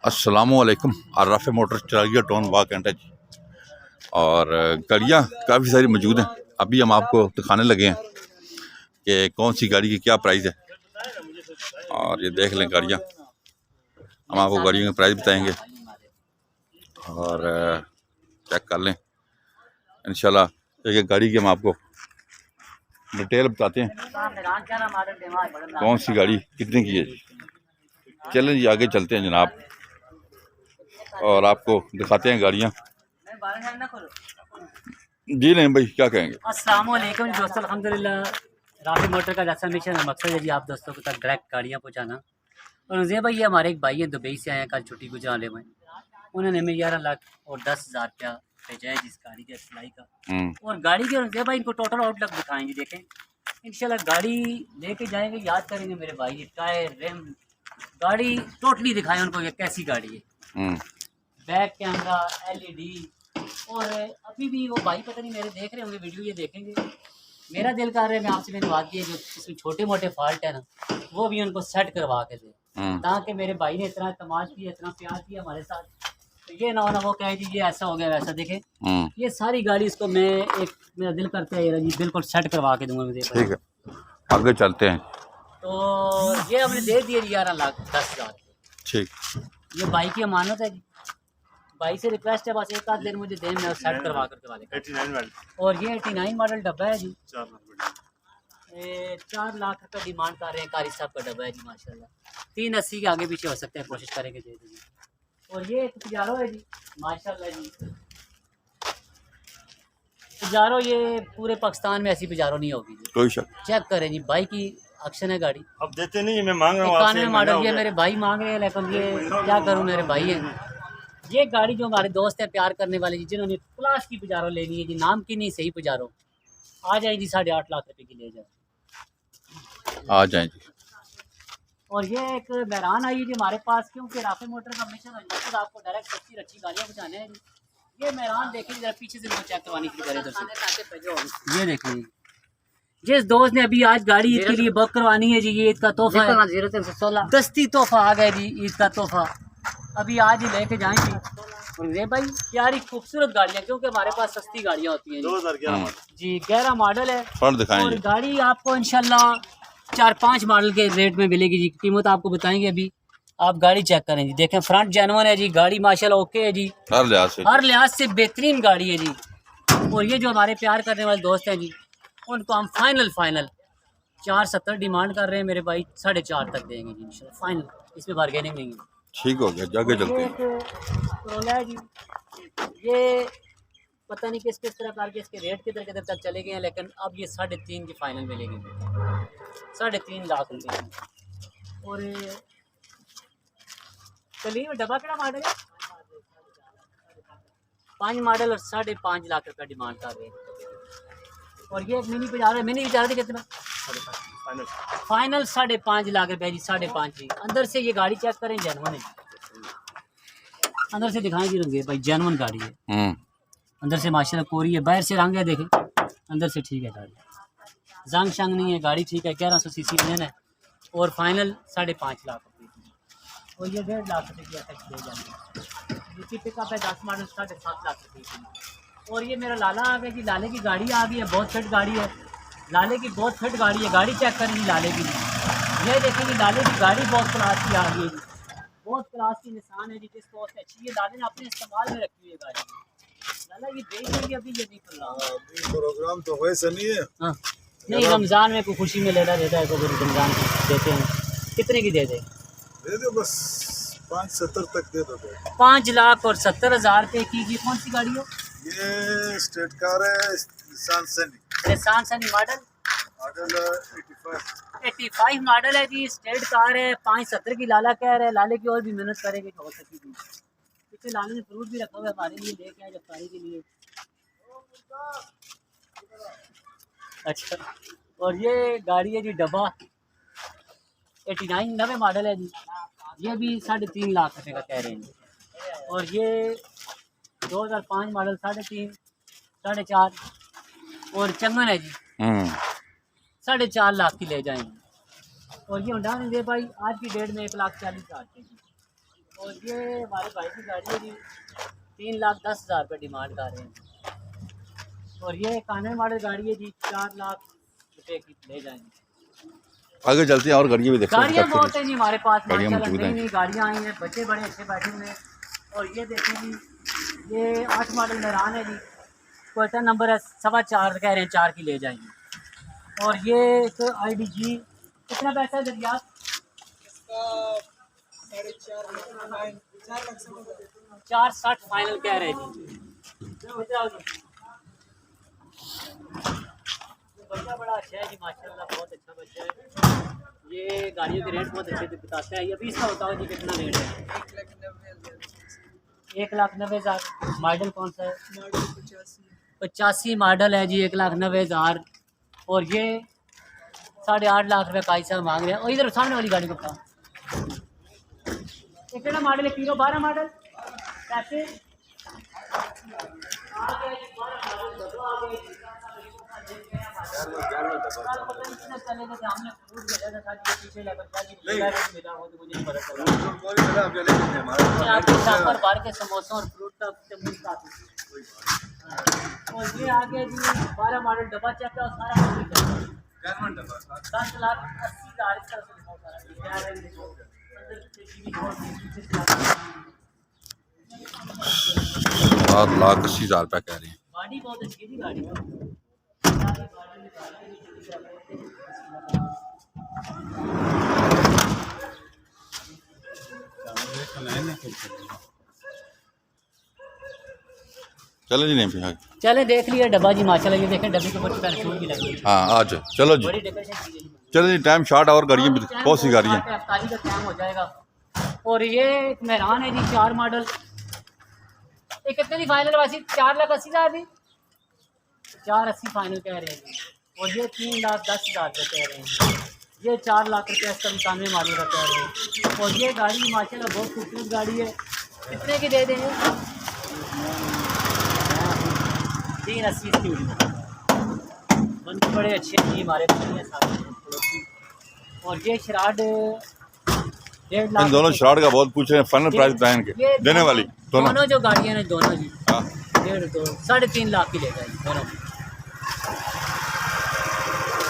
अस्सलामुअलैकुम। अर्राफ़ मोटर चरागिया town walk and touch और गाड़ियाँ काफ़ी सारी मौजूद हैं। अभी हम आपको दिखाने लगे हैं कि कौन सी गाड़ी की क्या प्राइस है। और ये देख लें गाड़ियाँ, हम आपको गाड़ियों के प्राइस बताएंगे और चेक कर लें इंशाल्लाह। एक एक गाड़ी की हम आपको डिटेल बताते हैं कौन सी गाड़ी कितने की है। चलें जी, आगे चलते हैं जनाब और आपको दिखाते हैं गाड़ियाँ। जी नहीं भाई, क्या कहेंगे। अस्सलाम वालेकुम दोस्तों, अल्हम्दुलिल्लाह राफी मोटर का जैसा मिशन मकसद है जी आप दोस्तों को तक डायरेक्ट गाड़ियाँ पहुँचाना। और नज़ीर भाई ये हमारे एक भाई हैं दुबई से आए हैं, कल छुट्टी गुजारने में उन्होंने हमें 11 लाख और 10,000 रुपया भेजा है जिस गाड़ी के सिलाई का। और गाड़ी के नज़ीर भाई इनको टोटल आउटलुक दिखाएंगे, देखें इंशाल्लाह गाड़ी लेके जाएंगे, याद करेंगे मेरे भाई ये टायर रेम गाड़ी टोटली दिखाएं उनको ये कैसी गाड़ी है। बैक कैमरा LED और अभी भी वो भाई पता नहीं मेरे देख रहे होंगे वीडियो, ये देखेंगे। मेरा दिल कर रहा है मैं आपसे मैंने बात की है जो इसमें छोटे मोटे फॉल्ट है ना वो भी उनको सेट करवा के दे, ताकि मेरे भाई ने इतना तमाश किया इतना प्यार किया हमारे साथ, तो ये ना हो ना वो कहे जी ये ऐसा हो गया वैसा। देखें ये सारी गाड़ी इसको मैं एक मेरा दिल करता है जी बिल्कुल सेट करवा के दूंगा मुझे। ठीक है, आगे चलते हैं। तो ये हमने दे दिए 11,10,000। ठीक, ये भाई की अमानत है जी, भाई से रिक्वेस्ट है बस एक आध दिन मुझे दें, मैं सेट करवा कर वाले। 89 मॉडल और ये 89 मॉडल डब्बा है जी। 4 लाख रुपये डिमांड कर रहे हैं, कारी साहब का डब्बा है जी माशाल्लाह। 380 के आगे पीछे हो सकते हैं, कोशिश करेंगे दे देंगे। और ये एक पिजारो है जी माशाल्लाह जी, पिजारो ये पूरे पाकिस्तान में ऐसी पिजारो नहीं होगी जी, कोई शक। चेक करें जी, भाई की एक्शन है गाड़ी। अब देते नहीं, मैं मांग रहा हूँ 91 मॉडल ये मेरे भाई मांग रहे हैं, लेकिन ये क्या करूँ मेरे भाई हैं। ये गाड़ी जो हमारे दोस्त हैं प्यार करने वाले जी जिन्होंने क्लास की पिजारो लेनी है जी, नाम की नहीं सही पिजारो, आ जाए जी 8.5 लाख रुपए की ले जाए, आ जाए जी। और ये एक बहरान आई है जी हमारे पास, क्योंकि राफे मोटर का मिशन है आपको डायरेक्ट सस्ती अच्छी गाड़ियाँ पहुँचाने हैं जी। ये मेहरान देखें जरा पीछे से चेक करवाने की करे, ये देखें जिस दोस्त ने अभी आज गाड़ी ईद के लिए बुक करवानी है जी, ये ईद का तोहफा है, 0 दस्ती तोहफा आ गया जी, ईद का तोहफा अभी आज ही लेके जाएंगे। और ये भाई प्यारी खूबसूरत गाड़ियाँ, क्योंकि हमारे पास सस्ती गाड़ियाँ होती हैं 2011 जी, 11 मॉडल है। दिखाएं और गाड़ी आपको इंशाल्लाह 4-5 मॉडल के रेट में मिलेगी जी, कीमत आपको बताएंगे अभी, आप गाड़ी चेक करें जी। देखें फ्रंट जेन्युइन है जी, गाड़ी माशाल्लाह ओके है जी, हर लिहाज से बेहतरीन गाड़ी है जी। और ये जो हमारे प्यार करने वाले दोस्त हैं जी उनको हम फाइनल 470 डिमांड कर रहे हैं मेरे भाई, 4.5 तक देंगे जी इंशाल्लाह फाइनल, इसमें बार्गेनिंग नहीं है। ठीक हो गया, जाके चलते हैं। करोला है जी, ये पता नहीं किस तरह करके इसके रेट किधर तक चले गए हैं, लेकिन अब ये 3.5 की फाइनल मिलेगी, 3.5 लाख रुपये। और कलीम डब्बा क्या मॉडल है, 5 मॉडल और 5.5 लाख रुपये डिमांड कर रहे हैं। और ये एक मिनी पिजारो है, मिनी पिजारो कितना फाइनल 5.5 लाख रुपए जी, 5.5 जी। अंदर से ये गाड़ी चेक करें, जेन्युइन है, अंदर से दिखाएं जी रंगे भाई, जेन्युइन गाड़ी है, अंदर से माशाल्लाह कोरी है, बाहर से रंग है देखें, अंदर से ठीक है गाड़ी, जंग शंग नहीं है, गाड़ी ठीक है, 1100 सीसी इंजन है। और फाइनल 5.5 लाख रुपये की। और ये 1.5 लाख रुपये की FX ले जाएंगे, जिसकी पिकअप है 10 मॉडल 7.5 लाख रुपये की। और ये मेरा लाला आ गया जी, लाले की गाड़ी आ गई है, बहुत फिट गाड़ी है, लाले की बहुत फिट गाड़ी है, गाड़ी चेक करेंगे लाले की, ये देखेंगे लाले की गाड़ी बहुत क्लास की आ गई है जी, बहुत क्लास की निशान है जी, किस बहुत अच्छी है, लाले ने अपने इस्तेमाल में रखी हुई है गाड़ी। लाला ये बेच देंगे अभी, ये नहीं कर रहा प्रोग्राम तो वैसे नहीं है। हाँ नहीं, रमज़ान में कोई खुशी में लेना देता है, कोई रमज़ान देते हैं, कितने की दे दे बस 570 तक दे दो। 5,70,000 रुपये की कौन सी गाड़ी हो? ये स्टेट कार है, निसान सनी मॉडल 85 मॉडल है जी, स्टेट कार है, 570 की लाला कह रहे हैं, लाले की और भी मेहनत करेंगे तो हो सकेगी। पीछे लाले ने फ्रूट भी रखा हुआ है हमारे लिए, लेके आए इफ्तारी के लिए। अच्छा, और ये गाड़ी है जी डब्बा 89 नवे मॉडल है जी, ये भी 3.5 लाख रुपये का कह रहे हैं। और ये 2005 मॉडल 3.5 4.5 और चंगन है जी, 4.5 लाख की ले जाएंगे। और ये होंडा ने दे भाई आज की डेट में 1,40,000 की, और ये हमारे भाई की गाड़ी है जी, 3,10,000 रुपये डिमांड कर रहे हैं। और ये कानन मॉडल गाड़ी है जी, 4 लाख रुपये की ले जाएंगे। आगे चलते हैं और गाड़ियाँ भी देखते हैं। गाड़ियाँ बहुत हैं जी हमारे पास, गाड़ियाँ माशाल्लाह मौजूद नई हैं। नई गाड़ियाँ आई हैं, बच्चे बड़े अच्छे बैठे हुए हैं। और ये देखिए जी, ये 8 मॉडल मेरान है जी, क्वार्टर नंबर है 4.25 कह रहे हैं, 4 की ले जाएंगे। और ये एक IDG, कितना पैसा है दरिया? 4.60 फाइनल कह रहे हैं जी। बच्चा बड़ा अच्छा है जी, माशाल्लाह बहुत अच्छा बच्चा है। ये गाड़ियों के रेट बहुत अच्छे से बताता है। ये अभी इसका बताओ जी कितना रेट है? 1,90,000। मॉडल कौन सा है? 85 मॉडल है जी, 1,90,000। और ये 8.5 लाख रुपये भाई साहब मांग रहे हैं। और इधर सामने वाली गाड़ी को बताओ, ये कितना मॉडल है? 12 मॉडल पैसे भर के समोसा और फ्रूट का। और ये आगे जी 12 मॉडल डब्बा चेक है और सारा 10,80,000 इसका 7,80,000 रुपये कह रहे हैं। गाड़ी बहुत अच्छी है जी, गाड़ी चलो जी नहीं फिर आगे। चले देख लिया डब्बा जी, माशाल्लाह ये देखें डब्बे के ऊपर पेंसिल भी लगी है। हाँ आज चलो जी, बड़ी डेकोरेशन की गई है। चलो जी टाइम शॉर्ट और गाड़ियाँ भी बहुत सी गाड़ियाँ। अफ्तारी का टाइम हो जाएगा। और ये एक मेहरान है जी, 4 मॉडल। ये कितने की फाइनल वासी? 4,80,000 दी, 4,80 फाइनल कह रहे हैं जी। और ये 3,10,000 रुपये कह रहे हैं। ये 4 लाख रुपये इसका 95 मॉडल का कह रहे हैं। और ये गाड़ी माशाल्लाह बहुत खूबसूरत गाड़ी है। कितने की दे देंगे? 3,80 इसकी हुई। बंदे बड़े अच्छे हैं हमारे हैं सारे। और ये शराड 1.5 लाख। इन दोनों शराड का बहुत पूछ रहे हैं, फाइनल प्राइस बताएं इनके देने वाली दोनों। दोनों जो गाड़ियाँ हैं दोनों जी, हाँ 3.5 लाख की ले जाएंगे दोनों।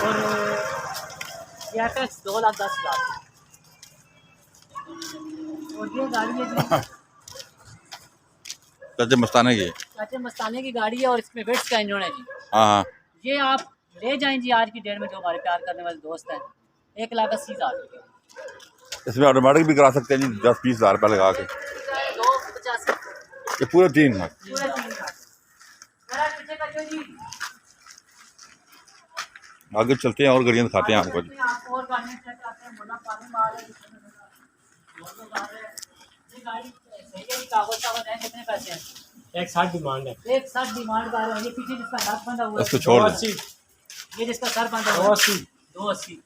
और ये FX 2,10,000। और ये गाड़ी है जी चाचा मस्ताना की। चाचा मस्ताने की गाड़ी है और इसमें वेट्स का इंजन है जी। हाँ हाँ ये आप ले जाएं जी, आज की डेट में जो हमारे प्यार करने वाले दोस्त हैं। 1,80,000 रुपये इसमें ऑटोमेटिक भी करा सकते हैं जी, 10-20 हज़ार रुपये लगा के। 2,85 ये पूरे 3 लाख। पूरे 3 लाख। जरा पीछे कर दो जी। आगे चलते हैं और गाड़ियाँ दिखाते हैं आपको जी। आप और गाड़ियाँ चेक करते हैं, मुन्ना पानी मार रहे हैं। ये गाड़ी सही है जी, कागज कागज है। कितने पैसे हैं? 160 डिमांड है। 160 डिमांड कर रहे हैं। ये पीछे जिसका सर बंधा हुआ इसको है, छोड़ दो। 280 ये जिसका सर बंधा हुआ है 280 280।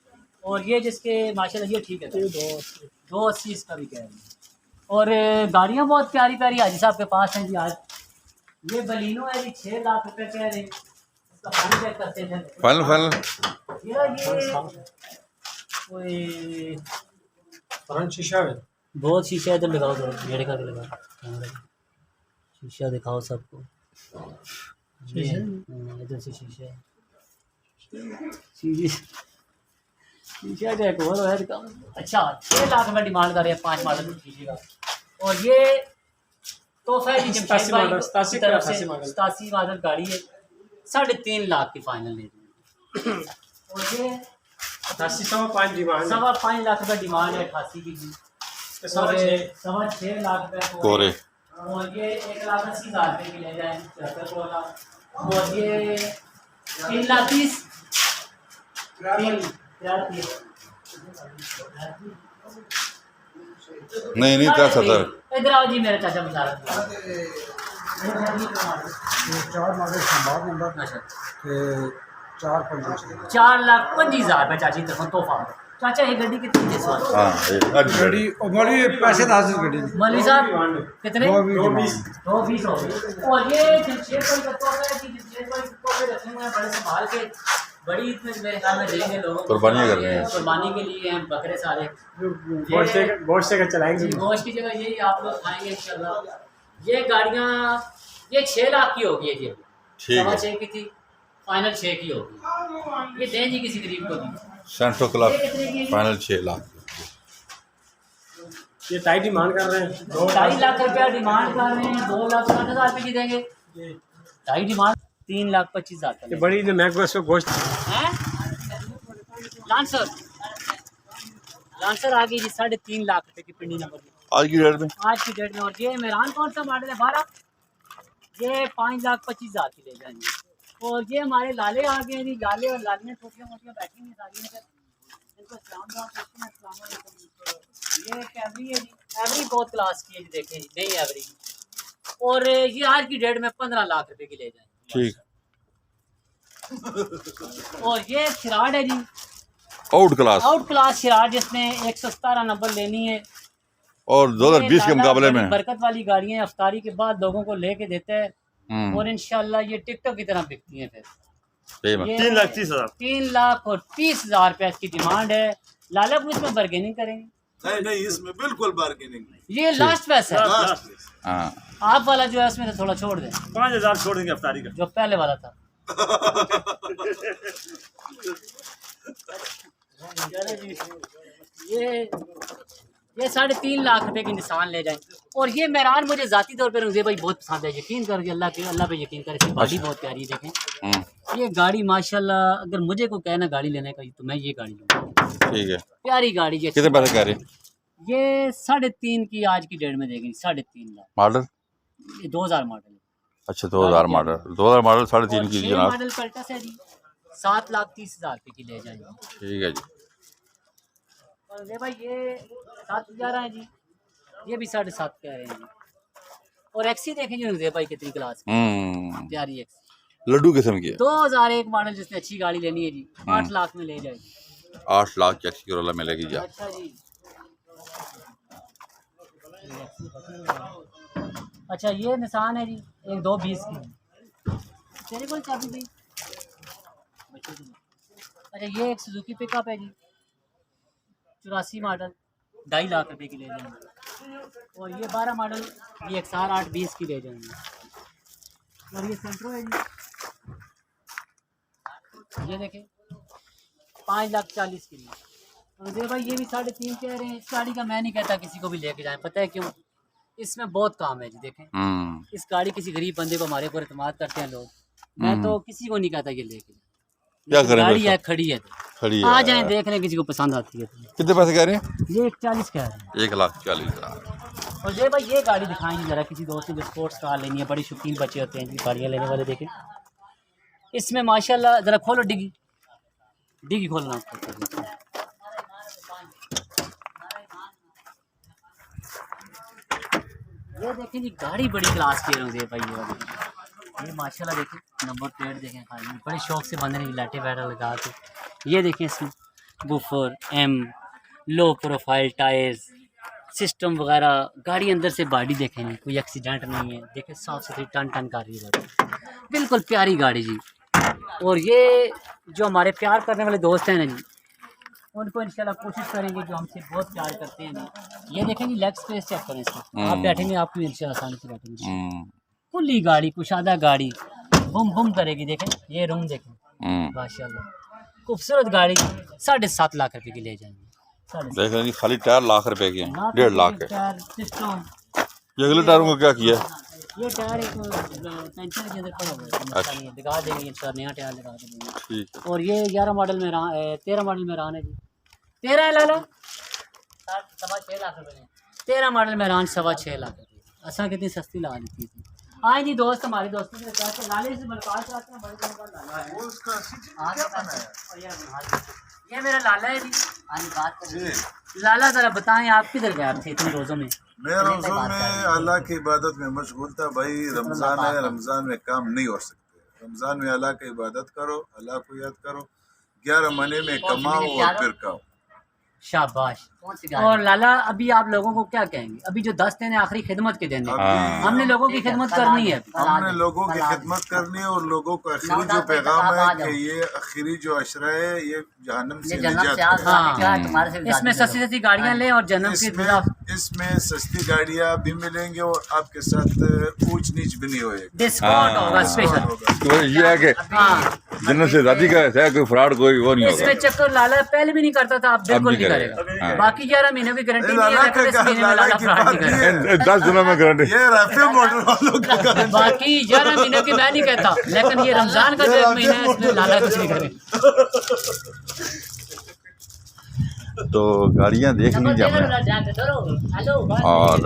और ये जिसके माशाल्लाह ये ठीक है 280 280 इसका भी कह रहे हैं। और गाड़ियाँ बहुत प्यारी प्यारी हाजी साहब के पास हैं जी आज। ये बलिनो है जी, 6 लाख रुपए कह रहे हैं। इसका फाइनल चेक करते हैं। फाइनल ये कोई फ्रंट शीशा है। बहुत शीशा इधर लगाओ, मेरे का लगा शीशा दिखाओ सबको। इधर से शीशा शीशा एक और है। अच्छा 6 लाख में डिमांड कर रहे हैं 5 मॉडल शीशे का। और ये तोहफा है जी, 87 मॉडल, 87 तरफ से 88 मॉडल। 87 मॉडल गाड़ी है, 3.5 लाख की फाइनल ले रही है। और ये 88.5 डिमांड है। 5.25 लाख रुपये डिमांड है 88 की जी। और 6.5 लाख रुपये कोरे। और ये 1,80,000 रुपये की ले जाए 74 वाला। और ये 3,30,000 नहीं 10,000। इधर आओ जी मेरे चाचा बता रहे 4 मॉडल संभाग नंबर अच्छा 4,25,000 4,25,000 रुपये चाची तरफ तोहफा। चाचा ये गड्डी कितनी है सवाल? हाँ ये गड्डी और बड़ी पैसे था इस गड्डी की। मौलवी साहब कितने? 220 220 हो गए। और ये जमशेद भाई का तोहफा है कि जमशेद भाई तोहफे रखे हुए हैं बड़े संभाल के, बड़ी इसमें मेरे ख्याल में देंगे लोगों को। कुर्बानियाँ कर रहे हैं। कुर्बानी के लिए हैं बकरे सारे। गोश्त से चलाएंगे। गोश्त की जगह यही आप लोग खाएंगे इंशाल्लाह। ये गाड़ियाँ ये 6 लाख की होगी ये, ठीक है। 6.25 की थी, फाइनल 6 की होगी। ये दें जी किसी गरीब को भी। सेंट्रो क्लब फाइनल 6 लाख। ये टाइट डिमांड कर रहे हैं। 2.5 लाख रुपया डिमांड कर रहे हैं, 2,60,000 रुपये की देंगे। ढाई डिमांड 3,25,000 ये बड़ी जो मैं इसको गोश्त हैं। लांसर लांसर आ गई जी 3.5 लाख रुपए की पिंडी नंबर की आज की डेट में। आज की डेट में। और ये मेरान कौन सा मॉडल है 12, ये 5,25,000 की ले जाएंगे। और ये हमारे लाले आ गए हैं जी, लाले और लालियाँ छोटियाँ मोटियाँ बैठी हैं सारी हैं। इनको सलाम दुआ करते हैं, अस्सलाम वालेकुम। ये एक एवरी है जी, एवरी बहुत क्लास की है जी, देखें जी नई एवरी। और ये आज की डेट में 15 लाख रुपए की ले जाएंगे। ठीक। और ये शिराड है जी, आउट क्लास शिराड, जिसमें 117 नंबर लेनी है। और 2020 के मुकाबले में बरकत वाली गाड़ियाँ अफ्तारी के बाद लोगों को लेके देते हैं और इंशाल्लाह ये टिकटॉक की तरह बिकती हैं। फिर ये 3,30,000 रुपये की डिमांड है। लाला को इसमें बार्गेनिंग करेंगे? नहीं इसमें बिल्कुल बार्गेनिंग नहीं। ये लास्ट पैसा है। हाँ आप वाला जो है उसमें तो थोड़ा छोड़ दें, 5,000 छोड़ देंगे अफ्तारी का। जो पहले वाला था। ये 3.5 लाख रुपए की निशान ले जाएं। और ये मेहरान मुझे ज़ाती तौर पर रंज़े भाई बहुत पसंद है। यकीन करके अल्लाह पे यकीन करें, इसकी गाड़ी बहुत प्यारी है। देखें ये गाड़ी माशाल्लाह, अगर मुझे को कहना गाड़ी लेने का तो मैं ये गाड़ी लूँगा। ठीक है। प्यारी गाड़ी है। कितने पैसे कह रहे हैं? ये 3.5 की आज की डेट में देगी। 3.5 लाख मॉडल? ये 2000 मॉडल है। अच्छा 2000 मॉडल। 2000 मॉडल 3.5 की जनाब। मॉडल पल्टस है जी, 7,30,000 रुपये की ले जाएंगे। ठीक है जी। और ये भाई ये 7,11 है जी, ये भी 7.5 कह रहे हैं। और एक्सी देखें जी भाई कितनी क्लास की प्यारी एक्सी, लड्डू किस्म की है। 2001 मॉडल, जिसने अच्छी गाड़ी लेनी है जी 8 लाख में ले जाएगी। 8 लाख की एक्सी करोला मिलेगी जी। अच्छा जी। अच्छा ये निशान है जी, एक 220 की तेरे को चाबी भाई। अच्छा ये एक सुजुकी पिकअप है जी, 84 मॉडल, 2.5 लाख रुपए की ले जाएंगे। और ये 12 मॉडल, ये 1,820 की ले जाएंगे। और ये सेंट्रो है जी, ये देखें 5,40,000 की लिए। और ये भाई ये भी 3.5 कह रहे हैं। इस गाड़ी का मैं नहीं कहता किसी को भी लेके जाएं, पता है क्यों? इसमें बहुत काम है जी। देखें इस गाड़ी किसी गरीब बंदे को हमारे ऊपर एतमाद करते हैं लोग, मैं तो किसी को नहीं कहता कि लेके जाए। क्या करें? गाड़ी है खड़ी है, खड़ी आ है। जाएं देख लें, किसी को पसंद आती है तो। कितने पैसे कह रहे हैं? ये 1,40 कह रहे हैं। 1,40,000। और ये भाई ये गाड़ी दिखाएंगे जरा किसी दोस्त ने स्पोर्ट्स कार लेनी है, बड़ी शौकीन बच्चे होते हैं जी गाड़ियाँ लेने वाले। देखें इसमें माशाल्लाह, जरा खोलो डिग्गी, डिग्गी खोलना। ये देखें जी गाड़ी बड़ी क्लास की है भाई। ये वाली ये माशाल्लाह देखें, नंबर प्लेट देखें, खाली बड़े शौक से बंदे ने लाटे वगैरह लगा के। ये देखें इसमें buffer, low profile tyres, system वगैरह, गाड़ी अंदर से बॉडी देखें नहीं, कोई एक्सीडेंट नहीं है। देखें साफ सुथरी टन टन कर रही है, बिल्कुल प्यारी गाड़ी जी। और ये जो हमारे प्यार करने वाले दोस्त हैं ना जी, उनको इंशाल्लाह कोशिश करेंगे, जो हमसे बहुत प्यार करते हैं जी। ये देखें जी लेग स्पेस चेक करें इसका, आप बैठेंगे आपकी इंशाल्लाह आसानी से बैठेंगे। खुली गाड़ी, कुशादा गाड़ी, बुम बुम करेगी। देखें ये रूम देखें माशाल्लाह, खूबसूरत गाड़ी 7.5 लाख रुपए की ले जाएंगे। देख रहे हैं खाली टायर लाख रुपए के हैं, 1.5 लाख है। सिस्टम ये अगले टायरों को क्या किया? ये टायर एक पेंचर के अंदर पड़ा हुआ है, दिखा देंगे सर, नया टायर लगा देंगे। ठीक है। और ये 11 मॉडल में 13 मॉडल में रान है जी, 13 है लाला 6.25 लाख रुपए। 13 मॉडल में रान 6.25 लाख रुपए, असा कितनी सस्ती लगा दी थी। हाँ जी दोस्त, हमारे दोस्तों के साथ लाले से मुलाकात करते हैं, बड़े दिन बाद लाला है। और ये मेरा लाला है जी। हाँ जी बात करें लाला, ज़रा बताएं आप किधर गए थे इतने रोज़ों में? मैं रोज़ों में अल्लाह की इबादत में मशगूल था भाई। रमज़ान है, रमज़ान में काम नहीं हो सकते। रमज़ान में अल्लाह की इबादत करो, अल्लाह को याद करो, 11 महीने में कमाओ और फिर खाओ। शाबाश। और लाला अभी आप लोगों को क्या कहेंगे? अभी जो 10 दिन है आखिरी खिदमत के दिन है, अभी हमने लोगों की खिदमत करनी है। हमने लोगों की खिदमत करनी है और लोगों का आखिरी जो पैगाम है कि ये आखिरी जो अशरा है ये जहन्नम से निजात है। हाँ, इसमें सस्ती सस्ती गाड़ियाँ लें और जन्नत की इसमें सस्ती गाड़ियाँ भी मिलेंगी और आपके साथ ऊंच नीच भी नहीं होएगी, डिस्काउंट होगा स्पेशल। तो ये है कि हाँ, जन्नत से ज़्यादा का है, कोई फ्रॉड कोई वो नहीं होगा। इसमें चक्कर लाला पहले भी नहीं करता था, अब बिल्कुल नहीं करेगा। बाकी 11 महीनों की गारंटी नहीं है, लेकिन इस महीने में लाला फ्रॉड नहीं करेगा। 10 दिनों में गारंटी। ये राफे मोटर वालों का बाकी 11 महीनों की मैं नहीं कहता, लेकिन ये रमजान का जो 1 महीना है इसमें लाला कुछ नहीं करे। तो गाड़ियाँ देख लीजिए हमने, और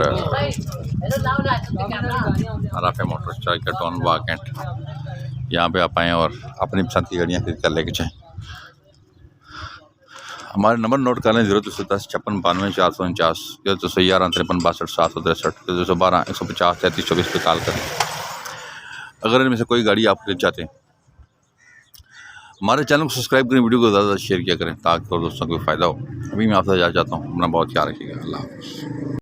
राफे मोटर स्ट्राइक का टोन वाक एंड यहाँ पे आप आएँ और अपनी पसंद की गाड़ियाँ खरीद कर लेके जाएँ। हमारे नंबर नोट कर लें 0210 56 92 449, 0211 53 62 763, 0212 150 33 24 पे कॉल करें। अगर इनमें से कोई गाड़ी आप खरीद चाहते हैं, हमारे चैनल को सब्सक्राइब करें, वीडियो को ज़्यादा शेयर किया करें ताकि और दोस्तों को फ़ायदा हो। अभी मैं आपसे जा चाहता हूँ, अपना बहुत ख्याल रखिएगा। अल्लाह हाफ़िज़।